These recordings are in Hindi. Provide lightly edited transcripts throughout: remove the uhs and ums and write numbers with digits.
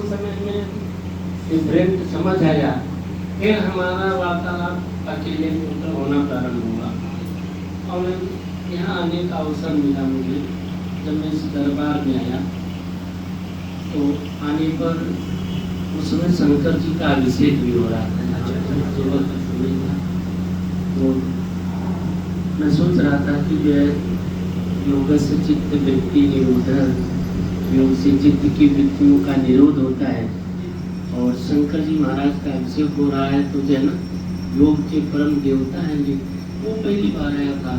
उस समय में डिफरेंट समझ आया। फिर हमारा वार्तालाप अकेले में होना प्रारंभ हुआ और यहाँ आने का अवसर मिला मुझे। जब मैं इस दरबार में आया तो आने पर उसमें शंकर जी का अभिषेक भी हो रहा था। तो मैं सोच रहा था कि जो योग से चित्त वृत्ति निरोध, योग से चित्त की वृत्तियों का निरोध होता है और शंकर जी महाराज का अभिषेक हो रहा है। तो जो है ना, योग के परम देवता हैं जी, वो पहली बार आया था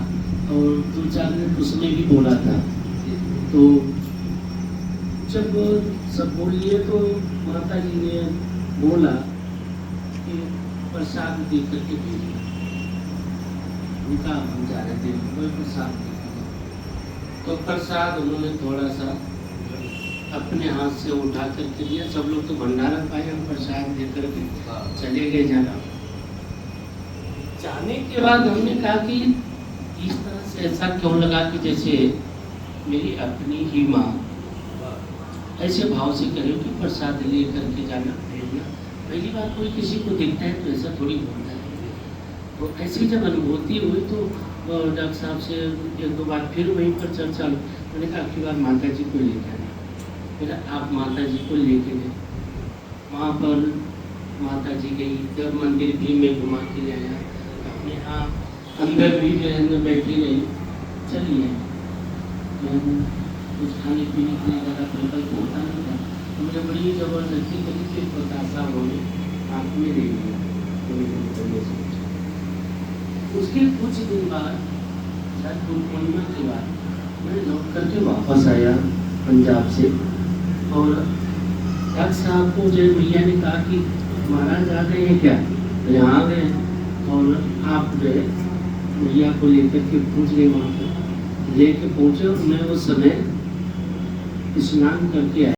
और 2-4 मिनट उसमें भी बोला था। तो जब सब बोल लिए तो माता जी ने बोला कि प्रसाद दे करके भेजिए। उनका हम जा रहे थे, कोई प्रसाद दे, तो प्रसाद उन्होंने थोड़ा सा अपने हाथ से उठा करके दिया। सब लोग तो भंडारा पाए, हम प्रसाद दे करके चले गए जाना। जाने के बाद हमने कहा कि इस तरह से ऐसा क्यों लगा कि जैसे मेरी अपनी ही माँ ऐसे भाव से करे कि प्रसाद ले करके जाना भेजना। पहली बार कोई किसी को दिखता है तो ऐसा थोड़ी होता है। तो ऐसी जब अनुभूति हुई तो डॉक्टर साहब से 1-2 बार फिर वहीं पर चर्चा। मैंने कहा अगली बार माता जी को लेकर आना। फिर आप माता जी को लेके गए, वहाँ पर माता जी गई, जब मंदिर भी में घुमा के ले आया, अपने यहाँ अंदर भी जो है बैठी रही। चलिए कुछ खाने पीने के लिए ज़्यादा विकल्प होता नहीं था, तो मुझे बड़ी ज़बरदस्ती करी फिर बतासा उन्होंने हाथ में ले लिया। उसके कुछ दिन बाद, शायद गुरु पूर्णिमा के बाद, मैं लौट करके वापस आया पंजाब से और डॉक्टर साहब को जो भैया ने कहा कि महाराज आ गए हैं क्या? तो यहाँ आ गए और आप जो है भैया को लेकर के पहुँच गए। वहाँ पर लेके पहुँचे और मैं उस समय स्नान करके आया।